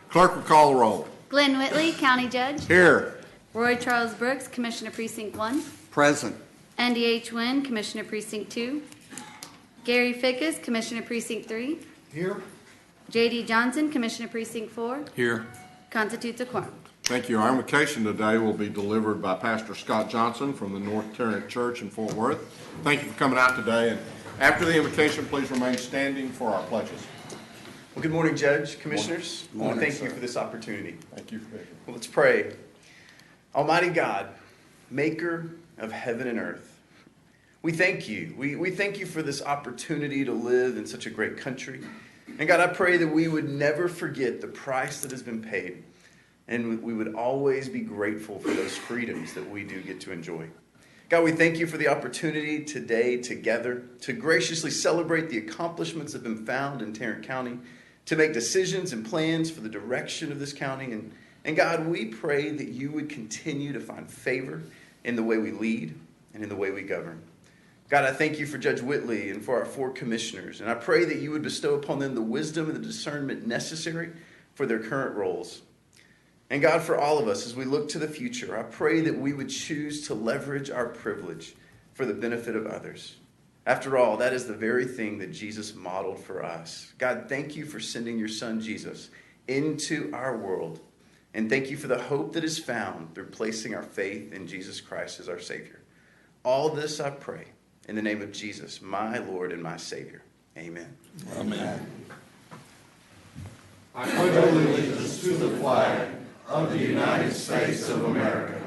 Clerk will call the roll. Glenn Whitley, County Judge. Here. Roy Charles Brooks, Commissioner Precinct 1. Present. Andy H. Wynn, Commissioner Precinct 2. Gary Fickus, Commissioner Precinct 3. Here. J.D. Johnson, Commissioner Precinct 4. Here. Constitutes a quorum. Thank you. Our invocation today will be delivered by Pastor Scott Johnson from the North Tarrant Church in Fort Worth. Thank you for coming out today. And after the invocation, please remain standing for our pledges. Well, good morning, Judge, Commissioners. Good morning, thank you for this opportunity. Thank you for being here. Well, let's pray. Almighty God, maker of heaven and earth, we thank you. We thank you for this opportunity to live in such a great country. And God, I pray that we would never forget the price that has been paid. And we would always be grateful for those freedoms that we do get to enjoy. God, we thank you for the opportunity today together to graciously celebrate the accomplishments that have been found in Tarrant County, to make decisions and plans for the direction of this county. And God, we pray that you would continue to find favor in the way we lead and in the way we govern. God, I thank you for Judge Whitley and for our 4 commissioners. And I pray that you would bestow upon them the wisdom and the discernment necessary for their current roles. And God, for all of us, as we look to the future, I pray that we would choose to leverage our privilege for the benefit of others. After all, that is the very thing that Jesus modeled for us. God, thank you for sending your son, Jesus, into our world. And thank you for the hope that is found through placing our faith in Jesus Christ as our Savior. All this I pray in the name of Jesus, my Lord and my Savior. Amen. Amen. I pledge allegiance to the flag of the United States of America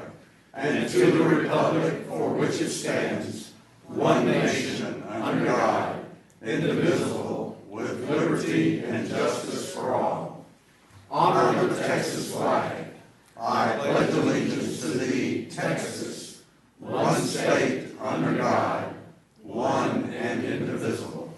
and to the republic for which it stands, one nation, under God, indivisible, with liberty and justice for all. Honor the Texas flag. I pledge allegiance to thee, Texas, one state, under God, one and indivisible.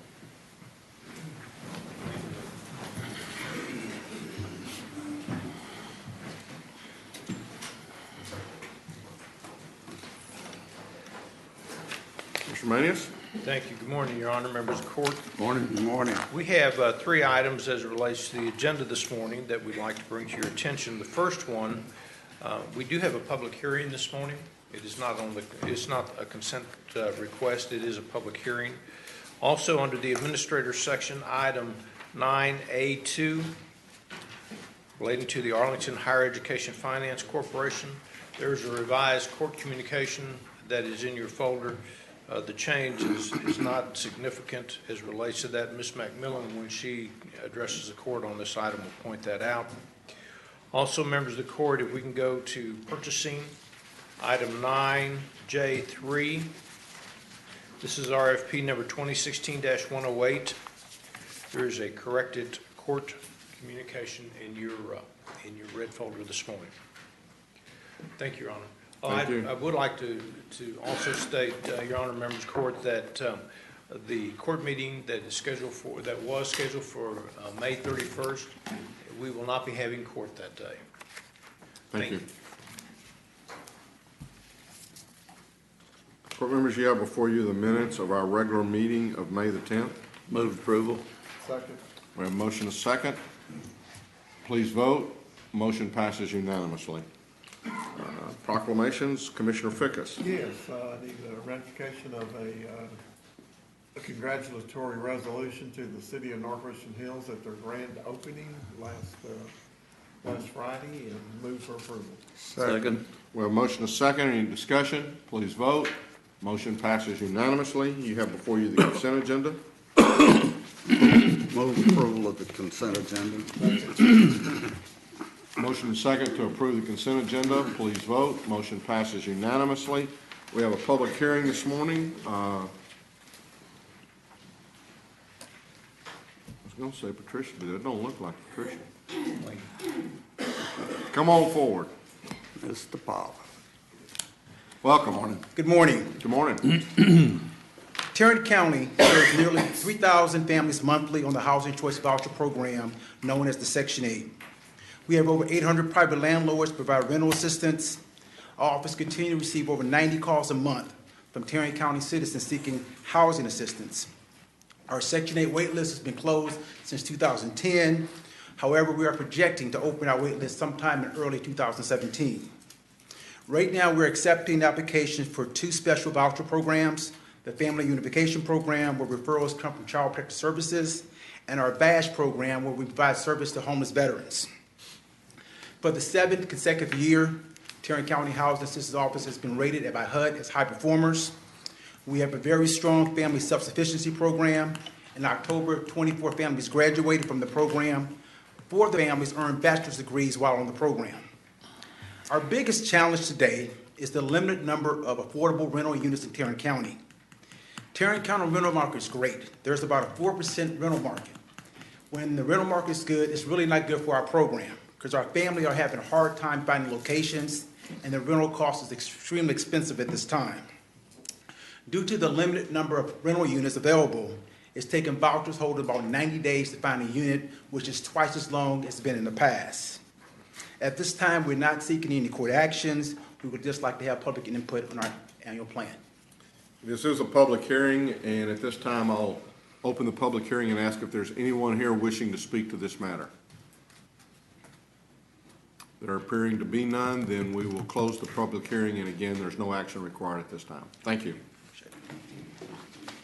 Mr. Manius? Thank you. Good morning, Your Honor, members of the court. Morning. Good morning. We have 3 items as it relates to the agenda this morning that we'd like to bring to your attention. The first one, we do have a public hearing this morning. It is not it's not a consent request. It is a public hearing. Also, under the administrator section, item 9A2, relating to the Arlington Higher Education Finance Corporation, there's a revised court communication that is in your folder. The change is not significant as it relates to that. Ms. McMillan, when she addresses the court on this item, will point that out. Also, members of the court, if we can go to purchasing, item 9J3. This is RFP number 2016-108. There is a corrected court communication in your red folder this morning. Thank you, Your Honor. I would like to also state, Your Honor, members of court, that the court meeting that was scheduled for May 31st, we will not be having court that day. Thank you. Court members, you have before you the minutes of our regular meeting of May the 10th. Move approval. Second. We have a motion, a second. Please vote. Motion passes unanimously. Proclamations, Commissioner Fickus. Yes, I need a ratification of a congratulatory resolution to the city of North Richland Hills at their grand opening last Friday, and move for approval. Second. We have a motion, a second. Any discussion? Please vote. Motion passes unanimously. You have before you the consent agenda. Move approval of the consent agenda. Motion and second to approve the consent agenda. Please vote. Motion passes unanimously. We have a public hearing this morning. I was going to say Patricia, but it don't look like Patricia. Come on forward. Mr. Powell. Welcome. Good morning. Good morning. Tarrant County serves nearly 3,000 families monthly on the Housing Choice Voucher Program, known as the Section 8. We have over 800 private landlords provide rental assistance. Our office continues to receive over 90 calls a month from Tarrant County citizens seeking housing assistance. Our Section 8 wait list has been closed since 2010. However, we are projecting to open our wait list sometime in early 2017. Right now, we're accepting applications for 2 special voucher programs, the Family Unification Program, where referrals come from Child Protective Services, and our VASH program, where we provide service to homeless veterans. For the 7th consecutive year, Tarrant County Housing Assistance Office has been rated by HUD as high performers. We have a very strong family self-sufficiency program. In October, 24 families graduated from the program. 4 of the families earned bachelor's degrees while on the program. Our biggest challenge today is the limited number of affordable rental units in Tarrant County. Tarrant County rental market is great. There's about a 4% rental market. When the rental market is good, it's really not good for our program because our family are having a hard time finding locations and the rental cost is extremely expensive at this time. Due to the limited number of rental units available, it's taken vouchers holders about 90 days to find a unit, which is twice as long as it's been in the past. At this time, we're not seeking any court actions. We would just like to have public input on our annual plan. This is a public hearing, and at this time, I'll open the public hearing and ask if there's anyone here wishing to speak to this matter. There appearing to be none, then we will close the public hearing, and again, there's no action required at this time. Thank you.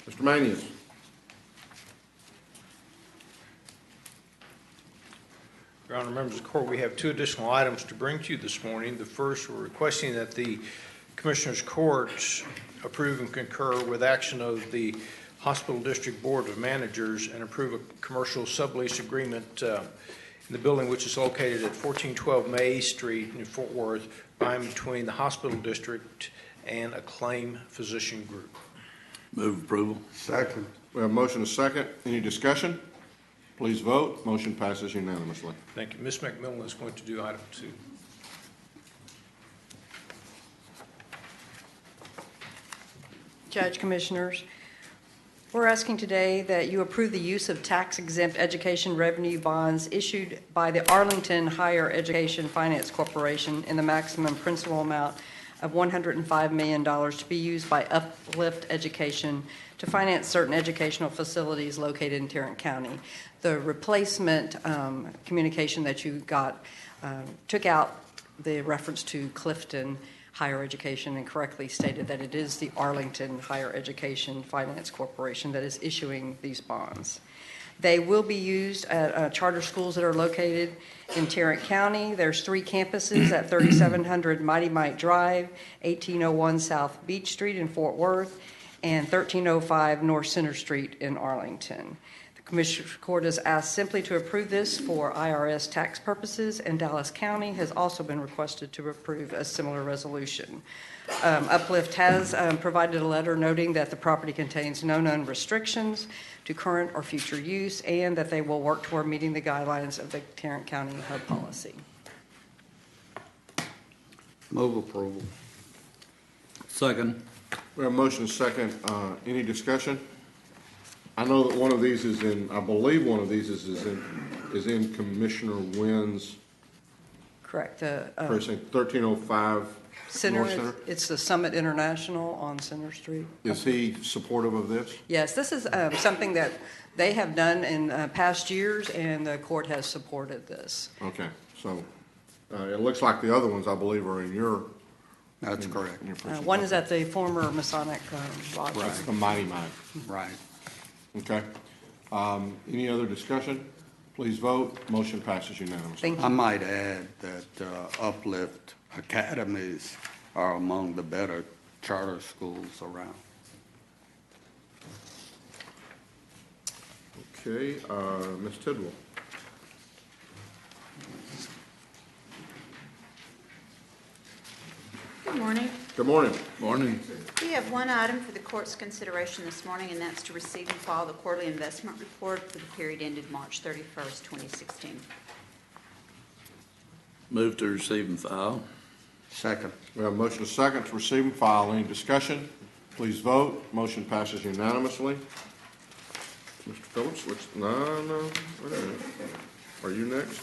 Mr. Manius. Your Honor, members of the court, we have 2 additional items to bring to you this morning. The first, we're requesting that the Commissioners' Court approve and concur with action of the Hospital District Board of Managers and approve a commercial sublease agreement in the building which is located at 1412 May Street in Fort Worth by and between the Hospital District and Acclaim Physician Group. Move approval. Second. We have a motion and a second. Any discussion? Please vote. Motion passes unanimously. Thank you. Ms. McMillan is going to do item 2. Judge, Commissioners, we're asking today that you approve the use of tax-exempt education revenue bonds issued by the Arlington Higher Education Finance Corporation in the maximum principal amount of $105 million to be used by Uplift Education to finance certain educational facilities located in Tarrant County. The replacement communication that you got took out the reference to Clifton Higher Education and correctly stated that it is the Arlington Higher Education Finance Corporation that is issuing these bonds. They will be used at charter schools that are located in Tarrant County. There's 3 campuses at 3700 Mighty Mite Drive, 1801 South Beach Street in Fort Worth, and 1305 North Center Street in Arlington. The Commissioner's Court is asked simply to approve this for IRS tax purposes, and Dallas County has also been requested to approve a similar resolution. Uplift has provided a letter noting that the property contains no known restrictions to current or future use and that they will work toward meeting the guidelines of the Tarrant County HUD policy. Move approval. Second. We have a motion and a second. Any discussion? I know that one of these is in, I believe one of these is in Commissioner Wynn's Correct. precinct, 1305 Center, North Center. it's the Summit International on Center Street. Is he supportive of this? Yes, this is something that they have done in past years, and the court has supported this. Okay, so it looks like the other ones, I believe, are in your. That's correct. In your precinct. One is at the former Masonic Lodge. Right, the Mighty Mite. Right. Okay. Any other discussion? Please vote. Motion passes unanimously. Thank I you. might add that Uplift Academies are among the better charter schools around. Okay, Ms. Tidwell. Good morning. Good morning. Morning. We have one item for the court's consideration this morning, and that's to receive and file the quarterly investment report for the period ended March 31st, 2016. Move to receive and file. Second. We have a motion and a second to receive and file. Any discussion? Please vote. Motion passes unanimously. Mr. Phillips, no, wait a minute. Are you next?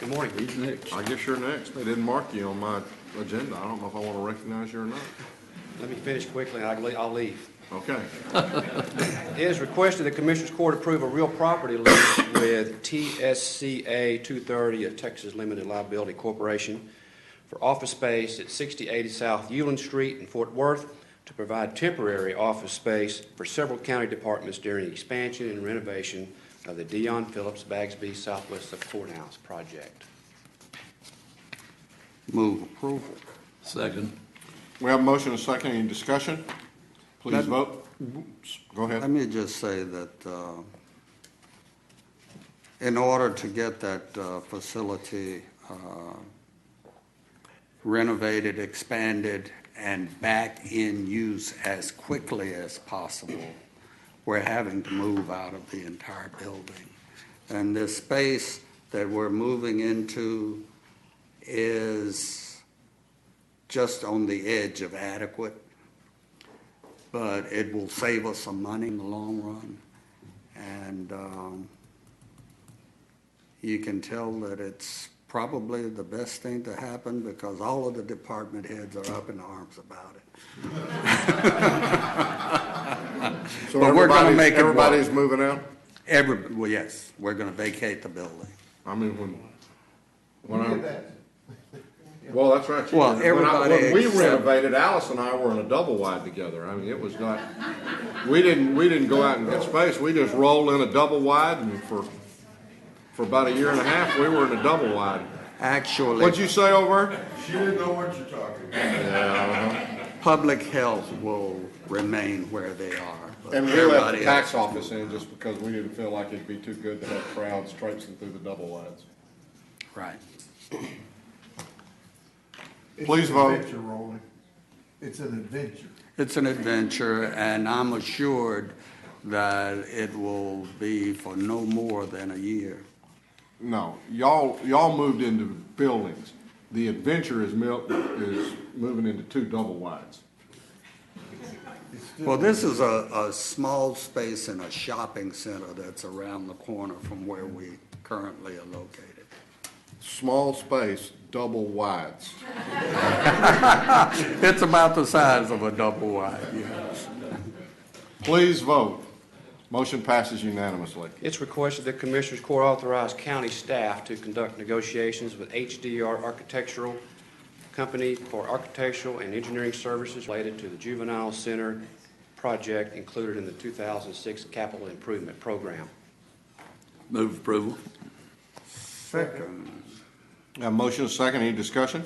Good morning. Who's next? I guess you're next. They didn't mark you on my agenda. I don't know if I want to recognize you or not. Let me finish quickly, I'll leave. Okay. It is requested the Commissioners Court approve a real property lease with TSCA 230, a Texas Limited Liability Corporation, for office space at 6080 South Euland Street in Fort Worth to provide temporary office space for several county departments during expansion and renovation of the Dion Phillips Bagsby Southwest of Courthouse project. Move approval. Second. We have a motion and a second. Any discussion? Please vote. Go ahead. Let me just say that in order to get that facility renovated, expanded, and back in use as quickly as possible, we're having to move out of the entire building. And this space that we're moving into is just on the edge of adequate, but it will save us some money in the long run. And you can tell that it's probably the best thing to happen because all of the department heads are up in arms about it. So but we're going to make it work. Everybody's moving out? Well, yes, we're going to vacate the building. I mean, well, that's right. Well, When we renovated, Alice and I were in a double wide together. I mean, it was not, we didn't go out and get space. We just rolled in a double wide, and for about a year and a half, we were in a double wide. Actually. What'd you say over? She didn't know what you're talking about. Yeah. Public health will remain where they are. And we let the tax office in just because we didn't feel like it'd be too good to have crowds traipsing through the double wides. Right. Please vote. It's an adventure, Roland. It's an adventure. It's an adventure, and I'm assured that it will be for no more than a year. No, y'all moved into buildings. The adventure is moving into 2 double wides. Well, this is a small space in a shopping center that's around the corner from where we currently are located. Small space, double wides. It's about the size of a double wide, yes. Please vote. Motion passes unanimously. It's requested that Commissioners Court authorize county staff to conduct negotiations with HDR Architectural Company for architectural and engineering services related to the Juvenile Center project included in the 2006 Capital Improvement Program. Move approval. Second. Motion is second. Any discussion?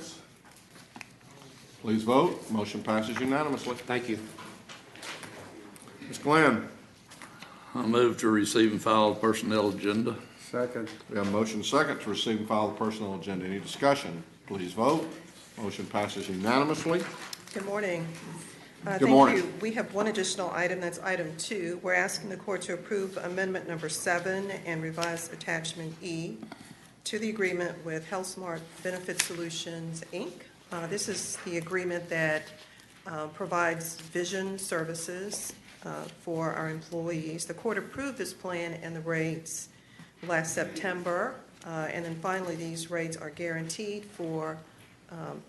Please vote. Motion passes unanimously. Thank you. Ms. Glenn. I move to receive and file the personnel agenda. Second. We have a motion second to receive and file the personnel agenda. Any discussion? Please vote. Motion passes unanimously. Good morning. Good morning. Thank you. We have one additional item, that's item 2. We're asking the court to approve amendment number 7 and revise attachment E to the agreement with Healthsmart Benefit Solutions, Inc. This is the agreement that provides vision services for our employees. The court approved this plan and the rates last September, and then finally these rates are guaranteed for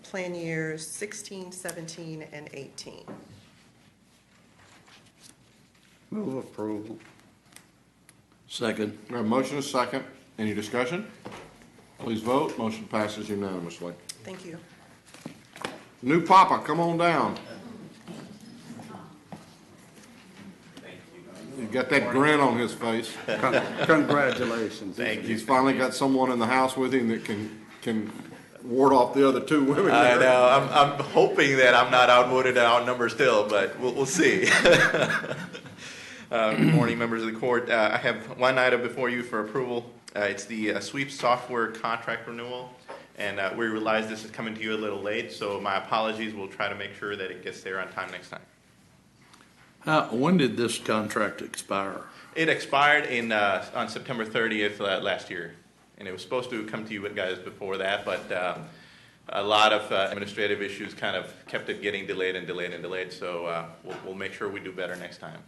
plan years 16, 17, and 18. Move approval. Second. We have a motion is second. Any discussion? Please vote. Motion passes unanimously. Thank you. New Papa, come on down. He's got that grin on his face. Congratulations. Thank you. He's finally got someone in the house with him that can ward off the other 2 women. I know. I'm hoping that I'm not outvoted and outnumbered still, but we'll see. Good morning, members of the court. I have one item before you for approval. It's the sweep software contract renewal, and we realize this is coming to you a little late, so my apologies. We'll try to make sure that it gets there on time next time. When did this contract expire? It expired on September 30th last year, and it was supposed to come to you guys before that, but a lot of administrative issues kind of kept it getting delayed and delayed and delayed, so we'll make sure we do better next time.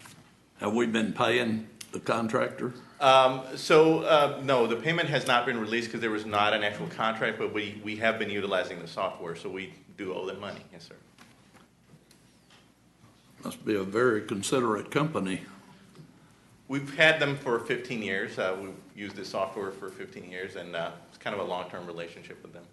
Have we been paying the contractor? No, the payment has not been released because there was not an actual contract, but we have been utilizing the software, so we do owe them money. Yes, sir. Must be a very considerate company. We've had them for 15 years. We've used this software for 15 years, and it's kind of a long-term relationship with them.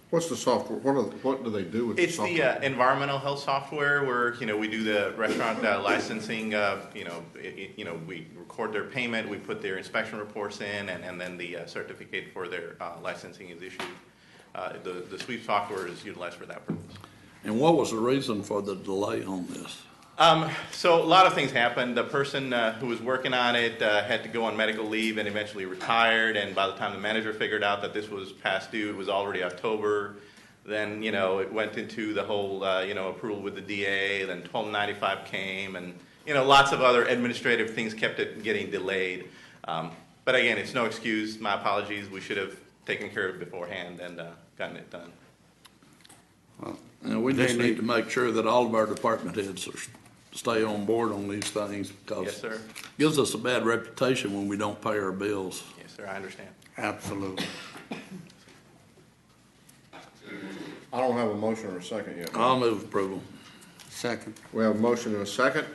What's the software? What do they do with the It's software? the environmental health software where, we do the restaurant licensing, we record their payment, we put their inspection reports in, and then the certificate for their licensing is issued. The sweep software is utilized for that purpose. And what was the reason for the delay on this? So a lot of things happened. The person who was working on it had to go on medical leave and eventually retired. And by the time the manager figured out that this was past due, it was already October. Then, it went into the whole, approval with the DA. Then 1295 came, and lots of other administrative things kept it getting delayed. But again, it's no excuse. My apologies. We should have taken care of it beforehand and gotten it done. And we just need to make sure that all of our department heads stay on board on these things, because Yes, sir. it gives us a bad reputation when we don't pay our bills. Yes, sir. I understand. Absolutely. I don't have a motion or a second yet. I'll move approval. Second. We have a motion and a second.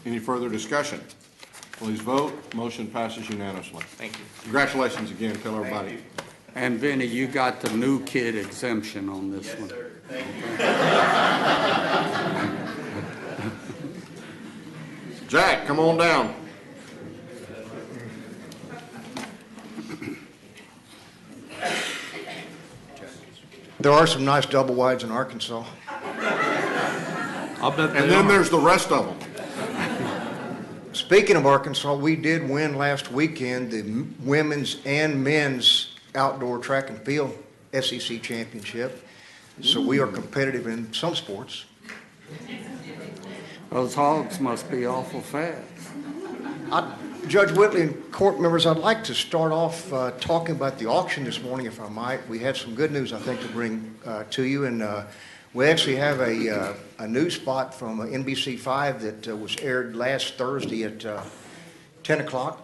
Any further discussion? Please vote. Motion passes unanimously. Thank you. Congratulations again. Tell everybody. And Vinny, you got the new kid exemption on this one. Yes, sir. Thank you. Jack, come on down. There are some nice double wides in Arkansas. I bet they And then are. there's the rest of them. Speaking of Arkansas, we did win last weekend the women's and men's outdoor track and field SEC championship. So we are competitive in some sports. Those hogs must be awful fast. Judge Whitley and court members, I'd like to start off talking about the auction this morning, if I might. We have some good news, I think, to bring to you. And we actually have a news spot from NBC5 that was aired last Thursday at 10 o'clock.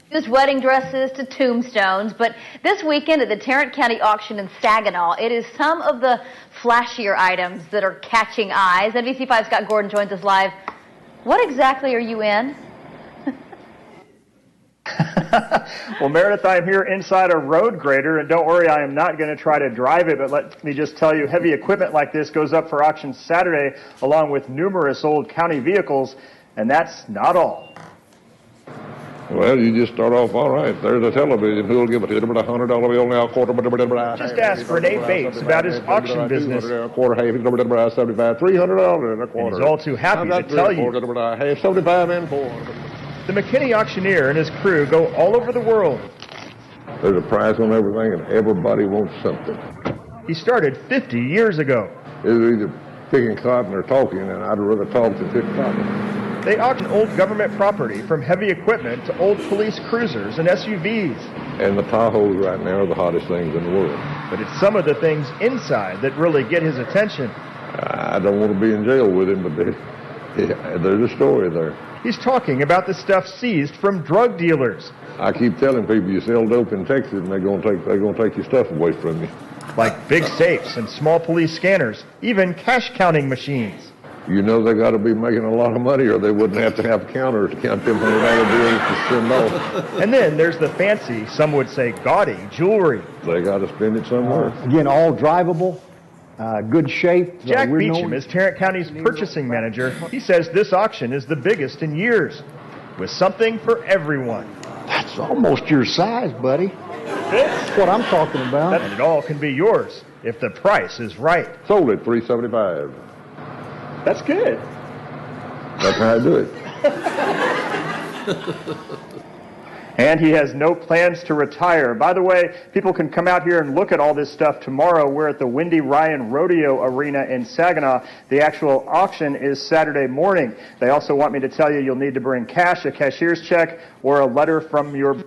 Used wedding dresses to tombstones, but this weekend at the Tarrant County Auction in Saginaw, it is some of the flashier items that are catching eyes. NBC5's Scott Gordon joins us live. What exactly are you in? Well, Meredith, I am here inside a road grader, and don't worry, I am not going to try to drive it, but let me just tell you, heavy equipment like this goes up for auction Saturday, along with numerous old county vehicles, and that's not all. Well, you just start off all right. There's a television. Who'll give it to you? $100 bill now, quarter. Just ask Renee Bates about his auction business. Quarter, half, $75, $300 and a quarter. And he's all too happy to tell you. Half, 75 and 4. The McKinney auctioneer and his crew go all over the world. There's a price on everything, and everybody wants something. He started 50 years ago. It's either picking cotton or talking, and I'd rather talk than pick cotton. They auction old government property, from heavy equipment to old police cruisers and SUVs. And the Tahoes right now are the hottest things in the world. But it's some of the things inside that really get his attention. I don't want to be in jail with him, but there's a story there. He's talking about the stuff seized from drug dealers. I keep telling people you sell dope in Texas, and they're gonna take your stuff away from you. Like big safes and small police scanners, even cash counting machines. You know they got to be making a lot of money, or they wouldn't have to have counters to count them $100 bills to send off. And then there's the fancy, some would say gaudy, jewelry. They got to spend it somewhere. Again, all drivable, good shape. Jack Beecham is Tarrant County's purchasing manager. He says this auction is the biggest in years, with something for everyone. That's almost your size, buddy. That's what I'm talking about. And it all can be yours if the price is right. Sold at $375. That's good. That's how I do it. And he has no plans to retire. By the way, people can come out here and look at all this stuff tomorrow. We're at the Wendy Ryan Rodeo Arena in Saginaw. The actual auction is Saturday morning. They also want me to tell you you'll need to bring cash, a cashier's check, or a letter from your...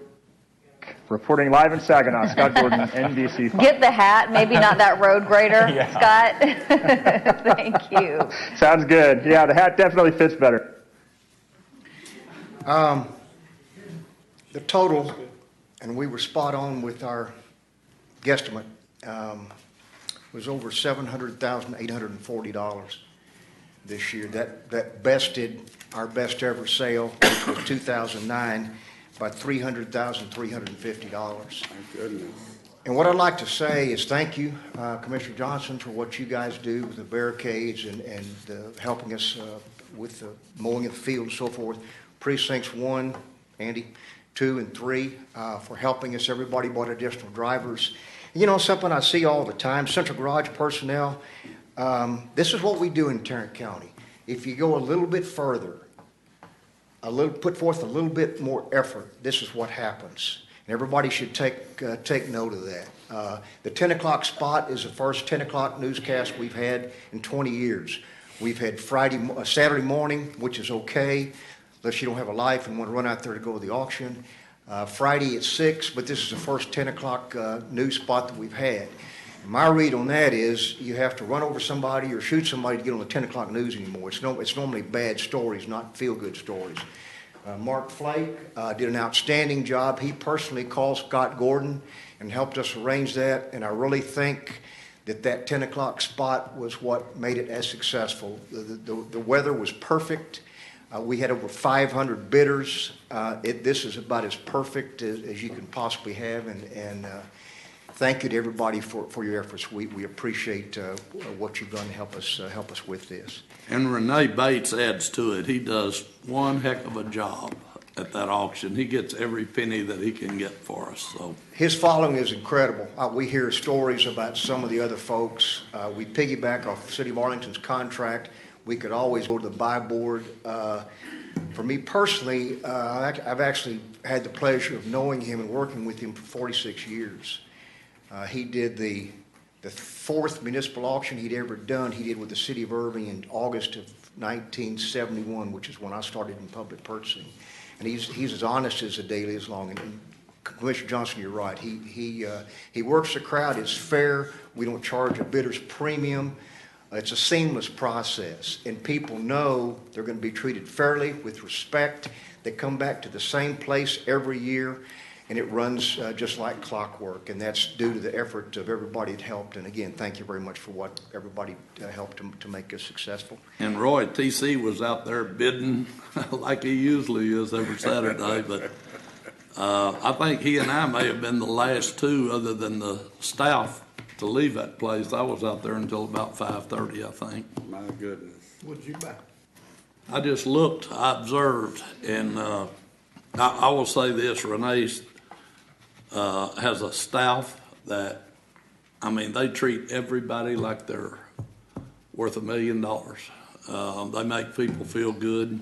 Reporting live in Saginaw, Scott Gordon, NBC5. Get the hat, maybe not that road grader, Scott. Thank you. Sounds good. Yeah, the hat definitely fits better. The total, and we were spot on with our guesstimate, was over $700,840 this year. That bested our best ever sale, which was 2009, by $300,350. Thank goodness. And what I'd like to say is thank you, Commissioner Johnson, for what you guys do with the barricades and helping us with the mowing of the field and so forth. Precincts 1, Andy, 2, and 3 for helping us. Everybody bought additional drivers. You know, something I see all the time, Central Garage personnel, this is what we do in Tarrant County. If you go a little bit further, put forth a little bit more effort, this is what happens. And everybody should take note of that. The 10 o'clock spot is the first 10 o'clock newscast we've had in 20 years. We've had Saturday morning, which is okay, unless you don't have a life and want to run out there to go to the auction. Friday at 6, but this is the first 10 o'clock news spot that we've had. My read on that is you have to run over somebody or shoot somebody to get on the 10 o'clock news anymore. It's normally bad stories, not feel-good stories. Mark Flake did an outstanding job. He personally called Scott Gordon and helped us arrange that, and I really think that 10 o'clock spot was what made it as successful. The weather was perfect. We had over 500 bidders. This is about as perfect as you can possibly have, and thank you to everybody for your efforts. We appreciate what you've done to help us with this. And Renee Bates adds to it. He does one heck of a job at that auction. He gets every penny that he can get for us. So his following is incredible. We hear stories about some of the other folks. We piggyback off City of Arlington's contract. We could always go to the buy board. For me personally, I've actually had the pleasure of knowing him and working with him for 46 years. He did the fourth municipal auction he'd ever done. He did with the City of Irving in August of 1971, which is when I started in public purchasing. And he's as honest as the day is long. And Commissioner Johnson, you're right. He works the crowd. It's fair. We don't charge a bidder's premium. It's a seamless process, and people know they're going to be treated fairly, with respect. They come back to the same place every year, and it runs just like clockwork, and that's due to the effort of everybody that helped. And again, thank you very much for what everybody helped to make us successful. And Roy TC was out there bidding like he usually is every Saturday, but I think he and I may have been the last two, other than the staff, to leave that place. I was out there until about 5:30, I think. My goodness. What did you buy? I just looked, I observed, and I will say this, Renee has a staff that, I mean, they treat everybody like they're worth $1 million. They make people feel good.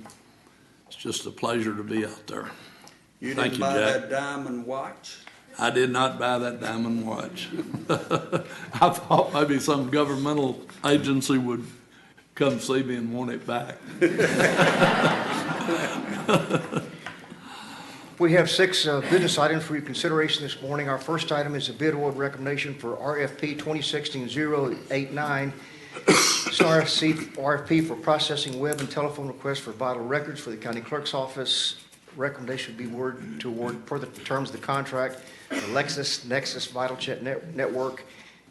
It's just a pleasure to be out there. You Thank didn't you, buy Jack. that diamond watch? I did not buy that diamond watch. I thought maybe some governmental agency would come see me and want it back. We have 6 business items for your consideration this morning. Our first item is a bid award recommendation for RFP 2016-089. It's an RFP for processing web and telephone requests for vital records for the county clerk's office. Recommendation would be to award per the terms of the contract, the LexisNexis Vital Check Network.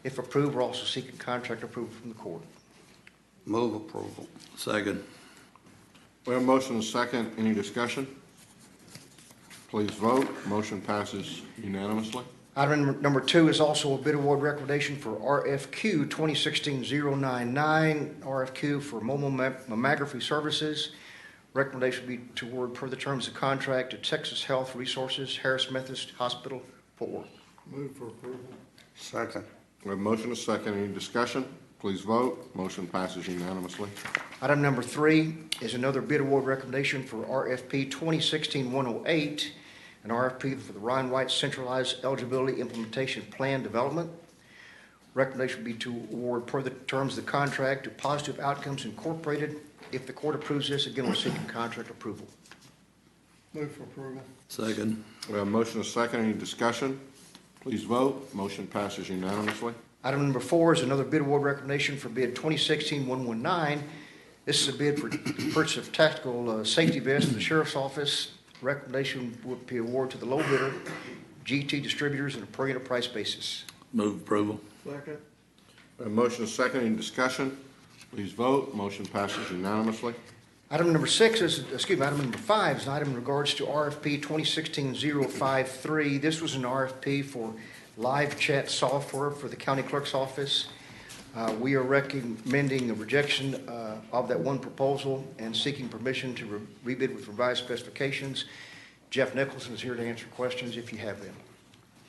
If approved, we're also seeking contract approval from the court. Move approval. Second. We have a motion and a second. Any discussion? Please vote. Motion passes unanimously. Item number 2 is also a bid award recommendation for RFQ 2016-099, RFQ for mobile mammography services. Recommendation would be to award per the terms of contract to Texas Health Resources, Harris Methodist Hospital, Fort Worth. Move for approval. Second. We have a motion and a second. Any discussion? Please vote. Motion passes unanimously. Item number 3 is another bid award recommendation for RFP 2016-108, an RFP for the Ryan White Centralized Eligibility Implementation Plan Development. Recommendation would be to award per the terms of the contract to Positive Outcomes Incorporated. If the court approves this, again, we're seeking contract approval. Move for approval. Second. We have a motion and a second. Any discussion? Please vote. Motion passes unanimously. Item number 4 is another bid award recommendation for bid 2016-119. This is a bid for purchase of tactical safety vests for the Sheriff's Office. Recommendation would be award to the low bidder, GT Distributors, on a per unit price basis. Move approval. Second. A motion is second. Any discussion? Please vote. Motion passes unanimously. Item number 5 is an item in regards to RFP 2016-053. This was an RFP for live chat software for the county clerk's office. We are recommending a rejection of that one proposal and seeking permission to rebid with revised specifications. Jeff Nicholson is here to answer questions if you have them.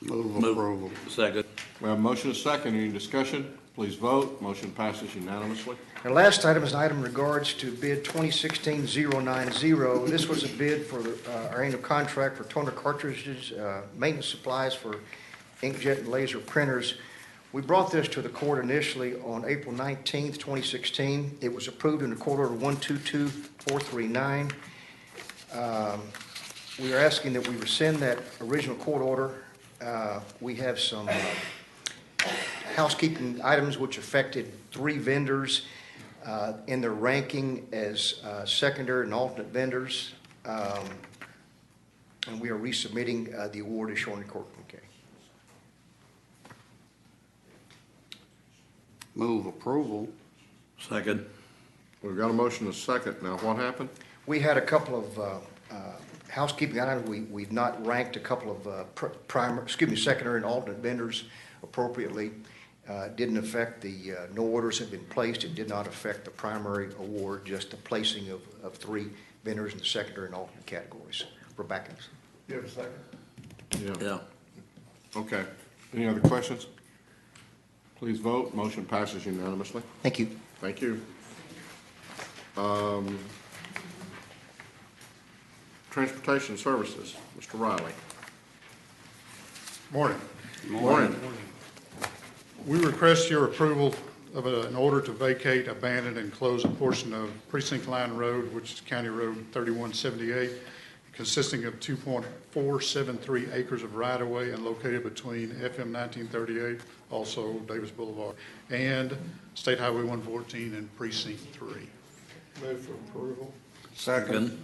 Move approval. Second. We have a motion is second. Any discussion? Please vote. Motion passes unanimously. Our last item is an item in regards to bid 2016-090. This was a bid for our annual contract for toner cartridges, maintenance supplies for inkjet and laser printers. We brought this to the court initially on April 19th, 2016. It was approved in the court order 122439. We are asking that we rescind that original court order. We have some housekeeping items which affected 3 vendors in their ranking as secondary and alternate vendors. And we are resubmitting the award as shown in court. Okay. Move approval. Second. We've got a motion is second. Now, what happened? We had a couple of housekeeping items. We've not ranked a couple of secondary and alternate vendors appropriately. Didn't affect the, no orders have been placed. It did not affect the primary award, just the placing of 3 vendors in the secondary and alternate categories for backups. You have a second? Yeah. Okay. Any other questions? Please vote. Motion passes unanimously. Thank you. Thank you. Transportation Services, Mr. Riley. Morning. Morning. We request your approval of an order to vacate, abandon, and close a portion of Precinct Line Road, which is County Road 3178, consisting of 2.473 acres of right-of-way and located between FM 1938, also Davis Boulevard, and State Highway 114 and Precinct 3. Move for approval. Second.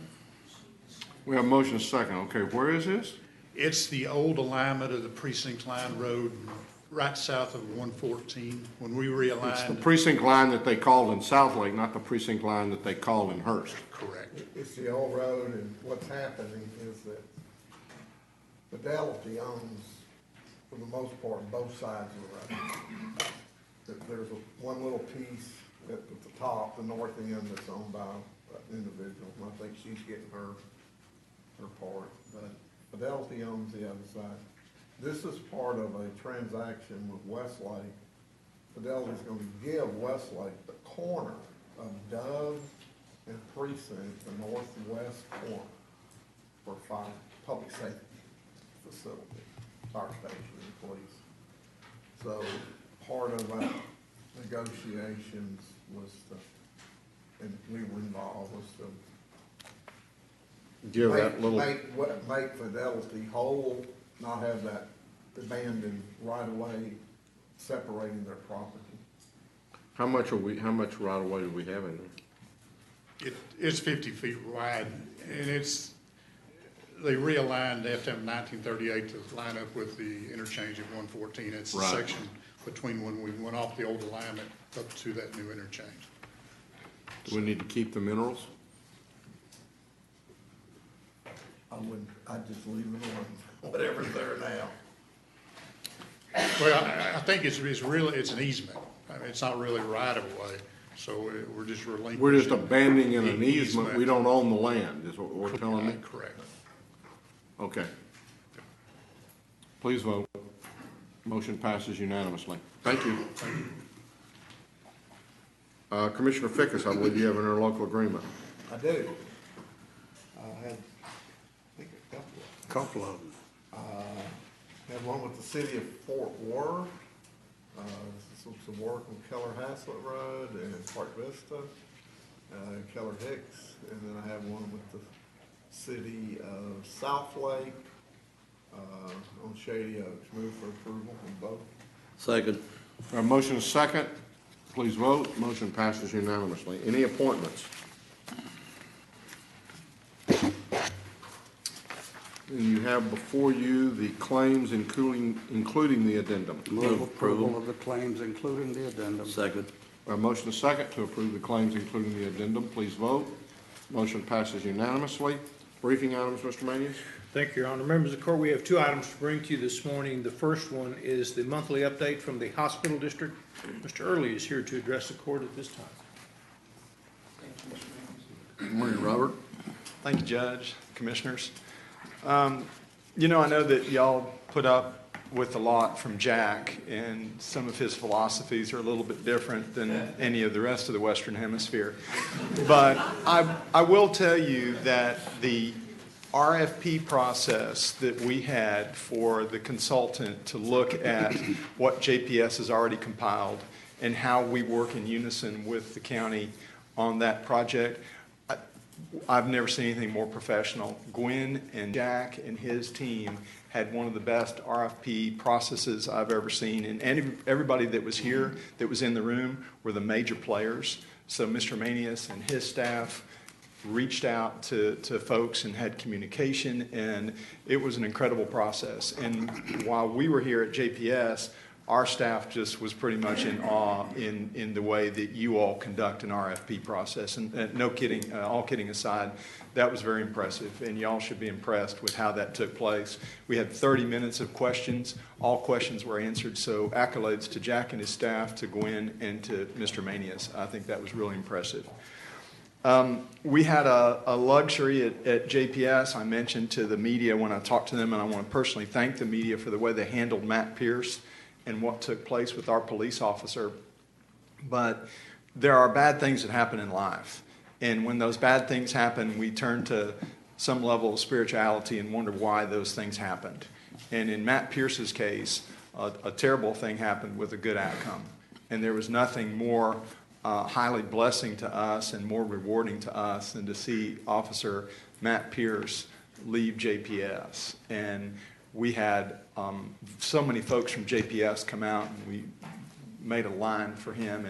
We have a motion second. Okay, where is this? It's the old alignment of the Precinct Line Road right south of 114. When we realigned. It's the precinct line that they called in Southlake, not the precinct line that they called in Hurst. Correct. It's the old road, and what's happening is that Fidelity owns, for the most part, both sides of the road. There's one little piece at the top, the north end, that's owned by an individual, and I think she's getting her part, but Fidelity owns the other side. This is part of a transaction with Westlake. Fidelity's going to give Westlake the corner of Dove and Precinct, the northwest corner, for public safety facility, fire station and police. So part of our negotiations was and we were involved, was to Give that little. Make Fidelity whole, not have that abandoned right away separating their property. How much right of way do we have in there? It's 50 feet wide, and they realigned FM 1938 to line up with the interchange at 114. It's the section between when we went off the old alignment up to that new interchange. Do we need to keep the minerals? I'd just leave it alone, whatever's there now. Well, I think it's an easement. I mean, it's not really right of way, so we're just relinquishing. We're just abandoning an easement. We don't own the land, is what we're telling me? Correct. Okay. Please vote. Motion passes unanimously. Thank you. Commissioner Fickus, I believe you have an interlocal agreement. I do. I have, a Couple of them. Have one with the city of Fort Worth, some work on Keller Haslett Road and Park Vista, Keller Hicks, and then I have one with the city of Southlake on Shady Oaks. Move for approval on both. Second. Our motion is second. Please vote. Motion passes unanimously. Any appointments? And you have before you the claims including the addendum. Move approval of the claims, including the addendum. Second. A motion is second to approve the claims including the addendum. Please vote. Motion passes unanimously. Briefing items, Mr. Manius. Thank you, Your Honor. Members of the court, we have two items to bring to you this morning. The first one is the monthly update from the hospital district. Mr. Early is here to address the court at this time. Good morning, Robert. Thank you, Judge, Commissioners. You know, I know that y'all put up with a lot from Jack, and some of his philosophies are a little bit different than any of the rest of the Western Hemisphere. But I will tell you that the RFP process that we had for the consultant to look at what JPS has already compiled and how we work in unison with the county on that project, I've never seen anything more professional. Gwen and Jack and his team had one of the best RFP processes I've ever seen. And everybody that was here, that was in the room, were the major players. So Mr. Manius and his staff reached out to folks and had communication, and it was an incredible process. And while we were here at JPS, our staff just was pretty much in awe in the way that you all conduct an RFP process. And no kidding, all kidding aside, that was very impressive, and y'all should be impressed with how that took place. We had 30 minutes of questions. All questions were answered, so accolades to Jack and his staff, to Gwen, and to Mr. Manius. I think that was really impressive. We had a luxury at JPS. I mentioned to the media when I talked to them, and I want to personally thank the media for the way they handled Matt Pierce and what took place with our police officer. But there are bad things that happen in life. And when those bad things happen, we turn to some level of spirituality and wonder why those things happened. And in Matt Pierce's case, a terrible thing happened with a good outcome. And there was nothing more highly blessing to us and more rewarding to us than to see Officer Matt Pierce leave JPS. And we had so many folks from JPS come out, and we made a line for him,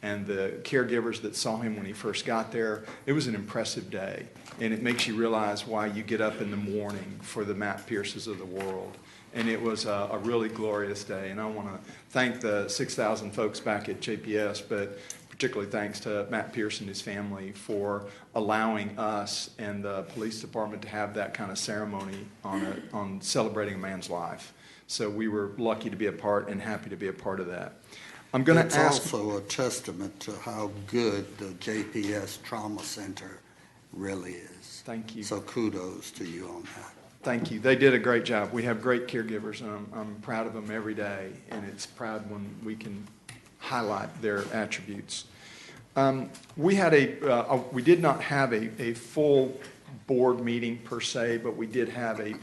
and the caregivers that saw him when he first got there. It was an impressive day, and it makes you realize why you get up in the morning for the Matt Pierces of the world. And it was a really glorious day, and I want to thank the 6,000 folks back at JPS, but particularly thanks to Matt Pierce and his family for allowing us and the police department to have that kind of ceremony on celebrating a man's life. So we were lucky to be a part and happy to be a part of that. I'm going to ask. It's also a testament to how good the JPS Trauma Center really is. Thank you. So kudos to you on that. Thank you. They did a great job. We have great caregivers, and I'm proud of them every day, and it's proud when we can highlight their attributes. We did not have a full board meeting per se, but we did have a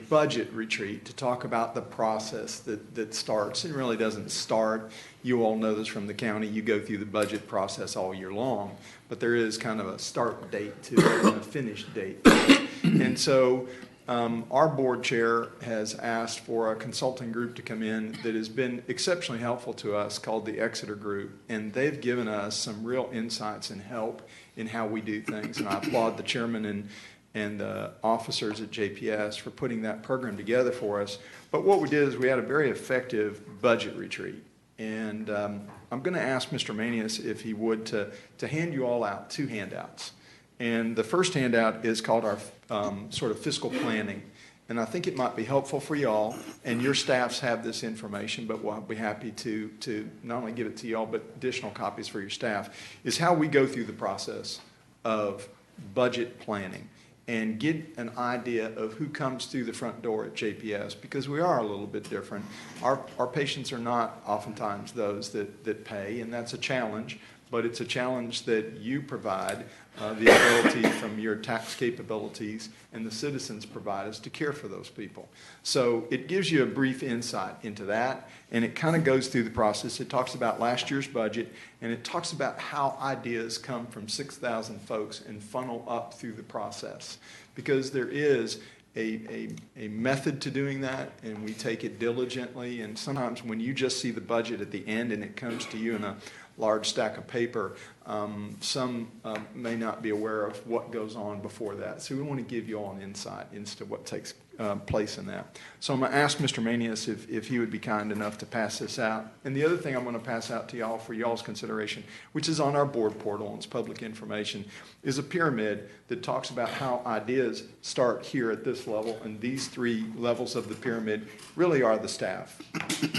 budget retreat to talk about the process that starts. It really doesn't start. You all know this from the county. You go through the budget process all year long, but there is kind of a start date to it and a finish date to it. And so our board chair has asked for a consulting group to come in that has been exceptionally helpful to us, called the Exeter Group, and they've given us some real insights and help in how we do things. And I applaud the chairman and the officers at JPS for putting that program together for us. But what we did is we had a very effective budget retreat. And I'm going to ask Mr. Manius if he would to hand you all out 2 handouts. And the first handout is called our sort of fiscal planning. And I think it might be helpful for y'all, and your staffs have this information, but we'll be happy to not only give it to y'all, but additional copies for your staff, is how we go through the process of budget planning and get an idea of who comes through the front door at JPS, because we are a little bit different. Our patients are not oftentimes those that pay, and that's a challenge, but it's a challenge that you provide the ability from your tax capabilities and the citizens provide us to care for those people. So it gives you a brief insight into that, and it kind of goes through the process. It talks about last year's budget, and it talks about how ideas come from 6,000 folks and funnel up through the process, because there is a method to doing that, and we take it diligently. And sometimes when you just see the budget at the end and it comes to you in a large stack of paper. Some may not be aware of what goes on before that. So we want to give you all an insight into what takes place in that. So I'm going to ask Mr. Manius if he would be kind enough to pass this out. And the other thing I'm going to pass out to y'all for y'all's consideration, which is on our board portal and it's public information, is a pyramid that talks about how ideas start here at this level, and these 3 levels of the pyramid really are the staff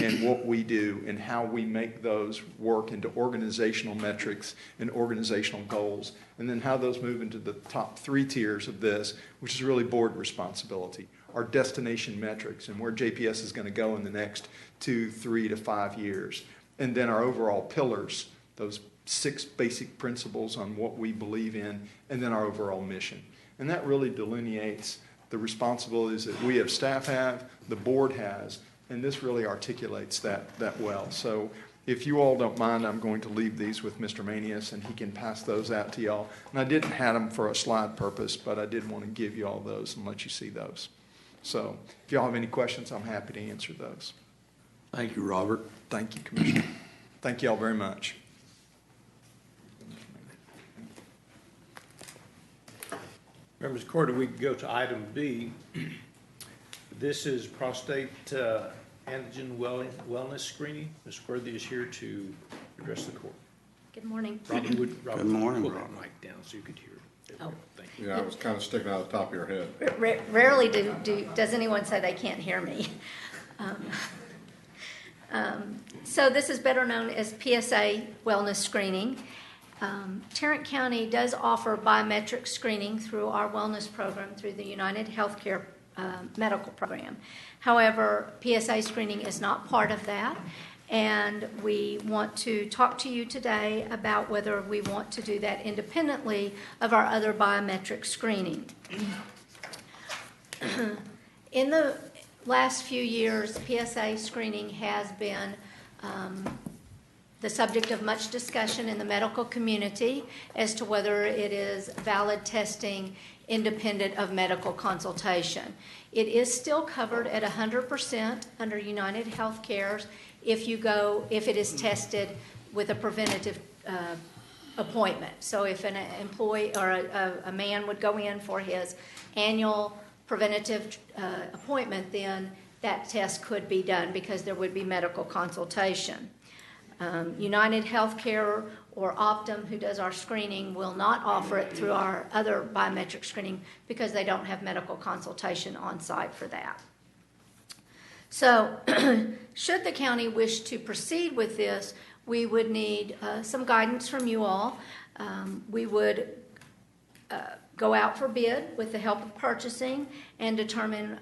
and what we do and how we make those work into organizational metrics and organizational goals, and then how those move into the top 3 tiers of this, which is really board responsibility. Our destination metrics and where JPS is going to go in the next 2, 3 to 5 years. And then our overall pillars, those 6 basic principles on what we believe in, and then our overall mission. And that really delineates the responsibilities that we as staff have, the board has, and this really articulates that well. So if you all don't mind, I'm going to leave these with Mr. Manius, and he can pass those out to y'all. And I didn't have them for a slide purpose, but I did want to give you all those and let you see those. So if y'all have any questions, I'm happy to answer those. Thank you, Robert. Thank you, Commissioner. Thank you all very much. Members of the court, we can go to item B. This is prostate antigen wellness screening. Ms. Worthy is here to address the court. Good morning. Robin, Good morning, pull that Robin. mic down so you could hear it. Oh. Thank you. Yeah, it was kind of sticking out of the top of your head. Rarely does anyone say they can't hear me. So this is better known as PSA Wellness Screening. Tarrant County does offer biometric screening through our wellness program through the United Healthcare medical program. However, PSA screening is not part of that, and we want to talk to you today about whether we want to do that independently of our other biometric screening. In the last few years, PSA screening has been the subject of much discussion in the medical community as to whether it is valid testing independent of medical consultation. It is still covered at 100% under United Healthcare if it is tested with a preventative appointment. So if an employee or a man would go in for his annual preventative appointment, then that test could be done because there would be medical consultation. United Healthcare or Optum, who does our screening, will not offer it through our other biometric screening because they don't have medical consultation on site for that. So should the county wish to proceed with this, we would need some guidance from you all. We would go out for bid with the help of purchasing and determine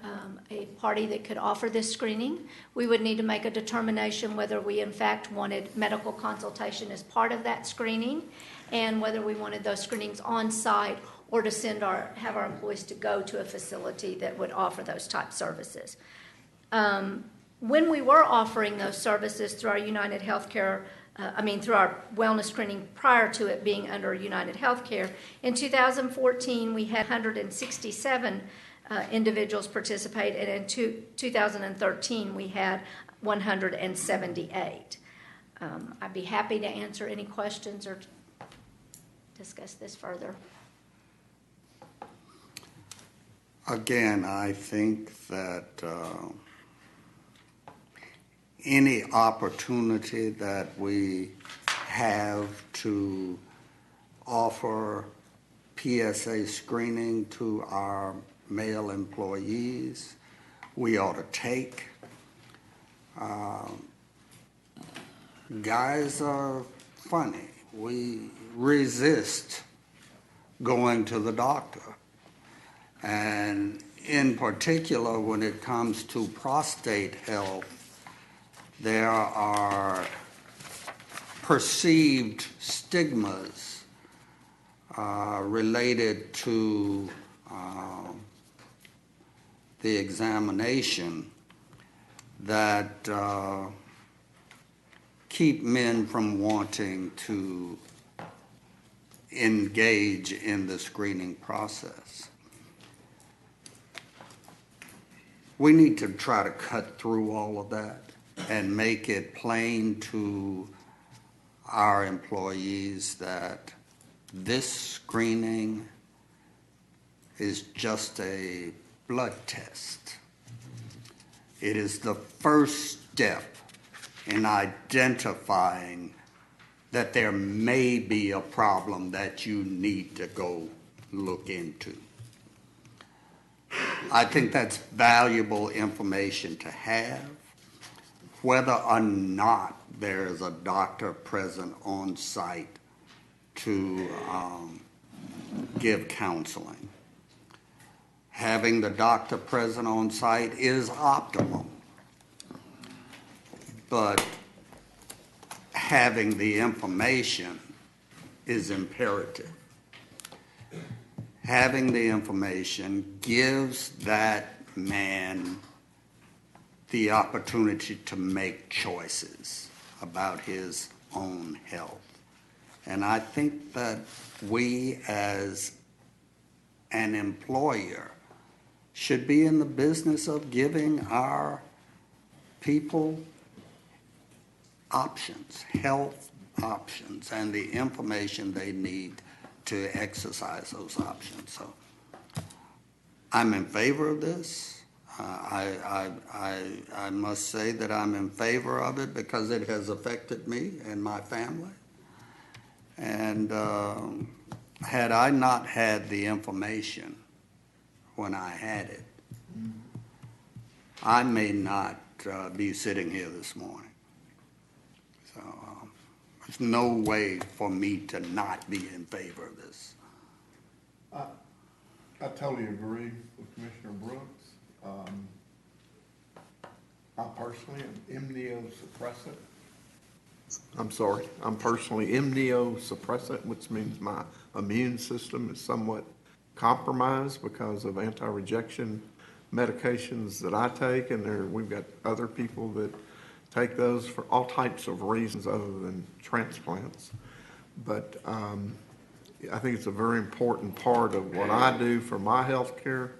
a party that could offer this screening. We would need to make a determination whether we in fact wanted medical consultation as part of that screening and whether we wanted those screenings on site or to have our employees to go to a facility that would offer those type services. When we were offering those services through our United Healthcare through our wellness screening prior to it being under United Healthcare. In 2014, we had 167 individuals participate, and in 2013, we had 178. I'd be happy to answer any questions or discuss this further. Again, I think that any opportunity that we have to offer PSA screening to our male employees, we ought to take. Guys are funny. We resist going to the doctor. And in particular, when it comes to prostate health, there are perceived stigmas related to the examination that keep men from wanting to engage in the screening process. We need to try to cut through all of that and make it plain to our employees that this screening is just a blood test. It is the first step in identifying that there may be a problem that you need to go look into. I think that's valuable information to have, whether or not there is a doctor present on site to give counseling. Having the doctor present on site is optimal, but having the information is imperative. Having the information gives that man the opportunity to make choices about his own health. And I think that we as an employer should be in the business of giving our people options, health options, and the information they need to exercise those options. So I'm in favor of this. I must say that I'm in favor of it because it has affected me and my family. And had I not had the information when I had it, I may not be sitting here this morning. So there's no way for me to not be in favor of this. I totally agree with Commissioner Brooks. I personally am immunosuppressant. I'm personally immunosuppressant, which means my immune system is somewhat compromised because of anti-rejection medications that I take, and we've got other people that take those for all types of reasons other than transplants. But I think it's a very important part of what I do for my health care,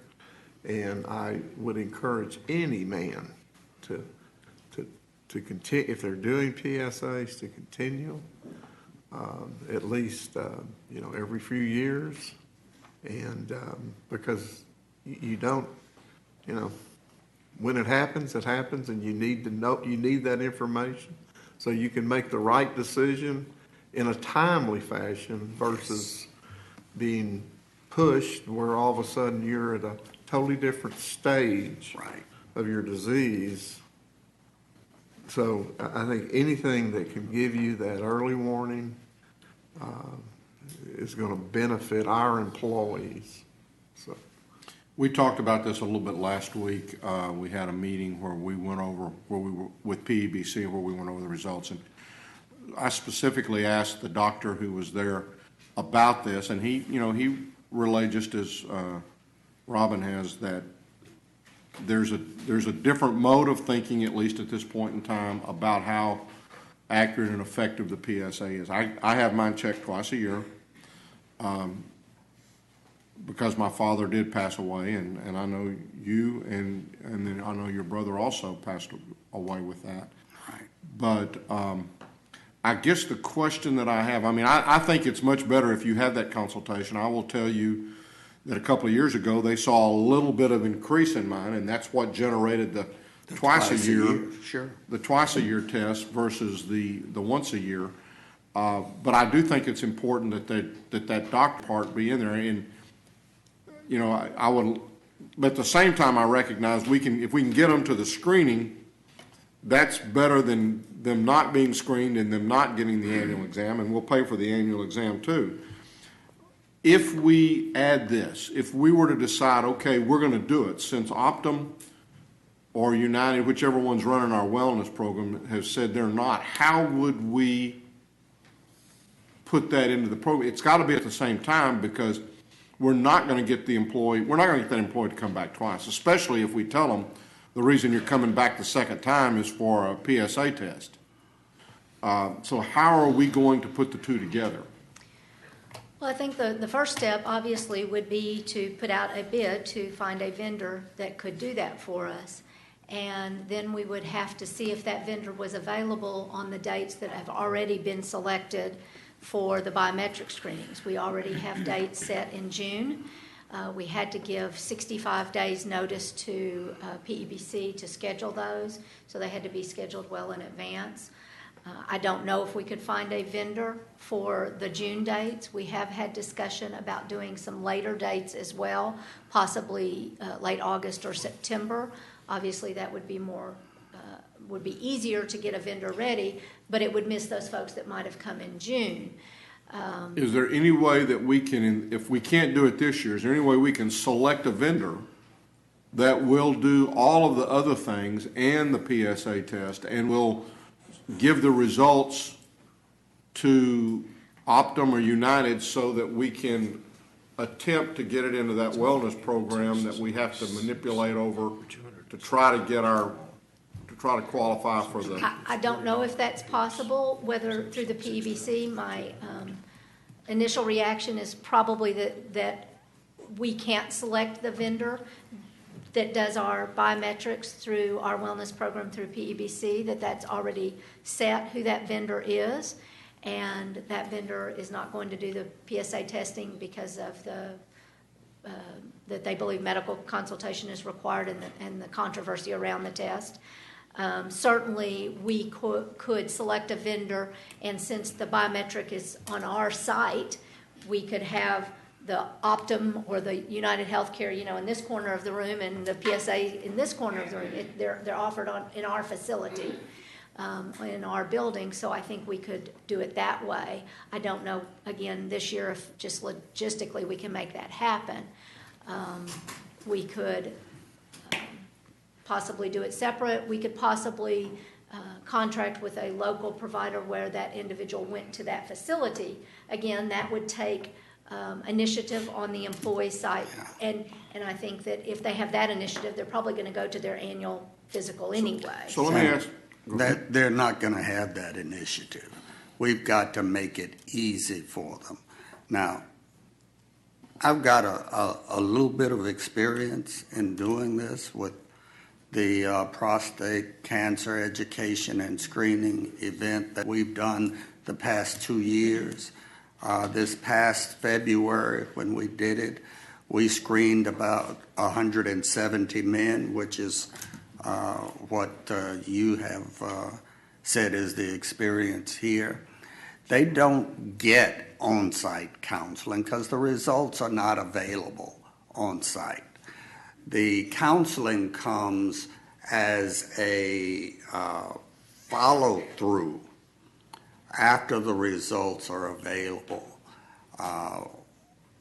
and I would encourage any man to continue, if they're doing PSAs, to continue at least every few years, and because you don't, when it happens, and you need to know, you need that information so you can make the right decision in a timely fashion versus being pushed where all of a sudden you're at a totally different stage of your disease. So I think anything that can give you that early warning is going to benefit our employees. So we talked about this a little bit last week. We had a meeting where we went over, where we were with PEBC, where we went over the results, and I specifically asked the doctor who was there about this, and he relayed, just as Robin has, that there's a different mode of thinking, at least at this point in time, about how accurate and effective the PSA is. I have mine checked twice a year because my father did pass away, and I know you and then I know your brother also passed away with that. Right. But I guess the question that I have, I think it's much better if you have that consultation. I will tell you that a couple of years ago, they saw a little bit of increase in mine, and that's what generated the twice a year, sure, the twice a year test versus the once a year. But I do think it's important that doctor part be in there, and I would. But at the same time, I recognize if we can get them to the screening, that's better than them not being screened and them not getting the annual exam, and we'll pay for the annual exam too. If we add this, if we were to decide, okay, we're going to do it, since Optum or United, whichever one's running our wellness program, has said they're not, how would we put that into the program? It's got to be at the same time, because we're not going to get that employee to come back twice, especially if we tell them the reason you're coming back the second time is for a PSA test. So how are we going to put the two together? Well, I think the first step, obviously, would be to put out a bid to find a vendor that could do that for us. And then we would have to see if that vendor was available on the dates that have already been selected for the biometric screenings. We already have dates set in June. We had to give 65 days notice to PEBC to schedule those, so they had to be scheduled well in advance. I don't know if we could find a vendor for the June dates. We have had discussion about doing some later dates as well, possibly late August or September. Obviously, that would be would be easier to get a vendor ready, but it would miss those folks that might have come in June. Is there any way that we can, if we can't do it this year, is there any way we can select a vendor that will do all of the other things and the PSA test and will give the results to Optum or United so that we can attempt to get it into that wellness program that we have to manipulate over to try to get try to qualify for the... I don't know if that's possible, whether through the PEBC. My initial reaction is probably that we can't select the vendor that does our biometrics through our wellness program through PEBC, that's already set who that vendor is, and that vendor is not going to do the PSA testing because of that they believe medical consultation is required and the controversy around the test. Certainly, we could select a vendor, and since the biometric is on our site, we could have the Optum or the United Healthcare, in this corner of the room, and the PSA in this corner of the room. They're offered in our facility, in our building, so I think we could do it that way. I don't know, again, this year, if just logistically we can make that happen. We could possibly do it separate. We could possibly contract with a local provider where that individual went to that facility. Again, that would take initiative on the employee side, and I think that if they have that initiative, they're probably going to go to their annual physical anyway. So let me ask... That they're not going to have that initiative. We've got to make it easy for them. Now, I've got a little bit of experience in doing this with the prostate cancer education and screening event that we've done the past 2 years. This past February, when we did it, we screened about 170 men, which is what you have said is the experience here. They don't get on-site counseling because the results are not available on-site. The counseling comes as a follow-through after the results are available.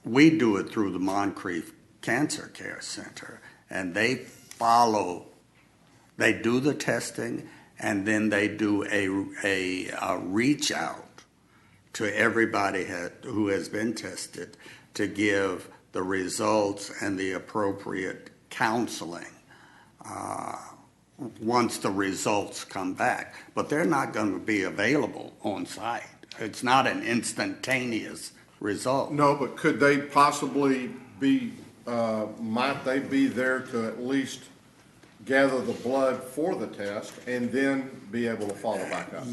We do it through the Moncrief Cancer Care Center, and they do the testing, and then they do a reach out to everybody who has been tested to give the results and the appropriate counseling once the results come back. But they're not going to be available on site. It's not an instantaneous result. No, but could they possibly be, might they be there to at least gather the blood for the test and then be able to follow back up?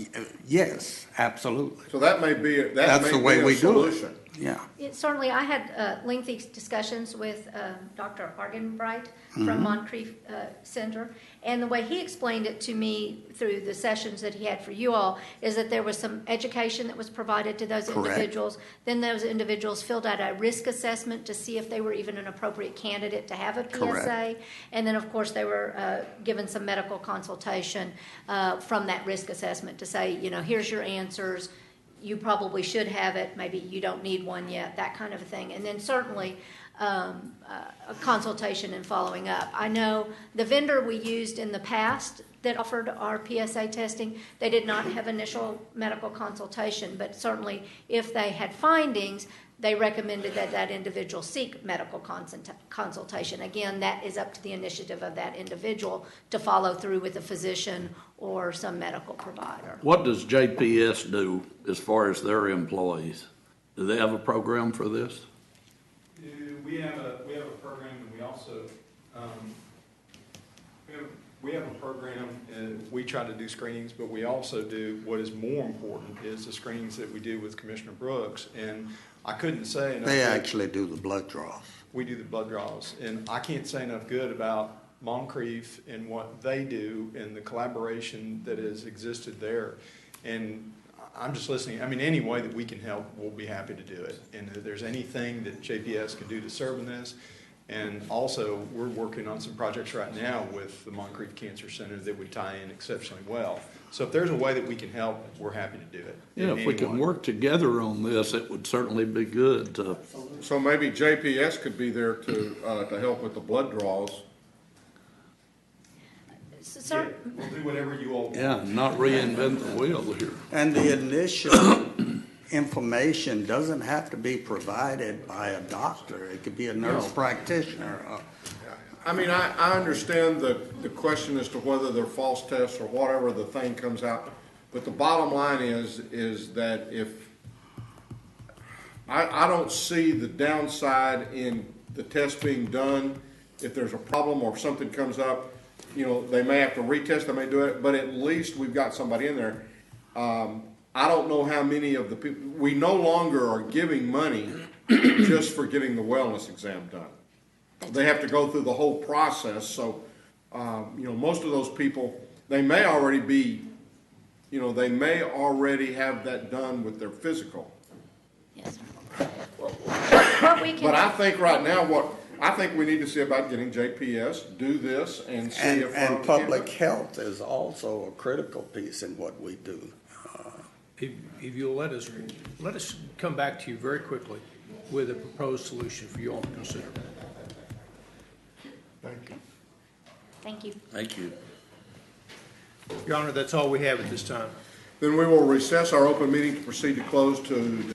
Yes, absolutely. So that may be That's the way we do it. Yeah. Certainly, I had lengthy discussions with Dr. Argenbright from Moncrief Center, and the way he explained it to me through the sessions that he had for you all is that there was some education that was provided to those individuals. Then those individuals filled out a risk assessment to see if they were even an appropriate candidate to have a PSA. Correct. And then, of course, they were given some medical consultation from that risk assessment to say, here's your answers. You probably should have it. Maybe you don't need one yet, that kind of a thing. And then certainly a consultation and following up. I know the vendor we used in the past that offered our PSA testing, they did not have initial medical consultation, but certainly if they had findings, they recommended that that individual seek medical consultation. Again, that is up to the initiative of that individual to follow through with a physician or some medical provider. What does JPS do as far as their employees? Do they have a program for this? We have a program, and we also We have a program, we try to do screenings, but we also do, what is more important is the screenings that we do with Commissioner Brooks. And I couldn't say enough. They actually do the blood draws. We do the blood draws. And I can't say enough good about Moncrief and what they do and the collaboration that has existed there. And I'm just listening. I mean, any way that we can help, we'll be happy to do it. And if there's anything that JPS can do to serve in this, and also we're working on some projects right now with the Moncrief Cancer Center that would tie in exceptionally well. So if there's a way that we can help, we're happy to do it. Yeah, if we can work together on this, it would certainly be good to. So maybe JPS could be there to help with the blood draws. Sir? We'll do whatever you all want. Yeah, not reinvent the wheel here. And the initial information doesn't have to be provided by a doctor. It could be a nurse practitioner. I mean, I understand the question as to whether they're false tests or whatever the thing comes out. But the bottom line is that if I don't see the downside in the test being done. If there's a problem or if something comes up, you know, they may have to retest, they may do it, but at least we've got somebody in there. I don't know how many of the people, we no longer are giving money just for getting the wellness exam done. They have to go through the whole process, so, you know, most of those people, they may already be, you know, they may already have that done with their physical. Yes, sir. What we can. But I think right now, I think we need to see about getting JPS, do this, and see if. And public health is also a critical piece in what we do. If you'll let us come back to you very quickly with a proposed solution for you all to consider. Thank you. Thank you. Thank you. Your Honor, that's all we have at this time. Then we will recess our open meeting to proceed to close to.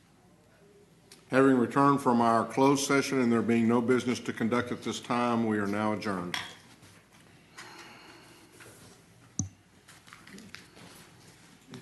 Having returned from our closed session and there being no business to conduct at this time, we are now adjourned.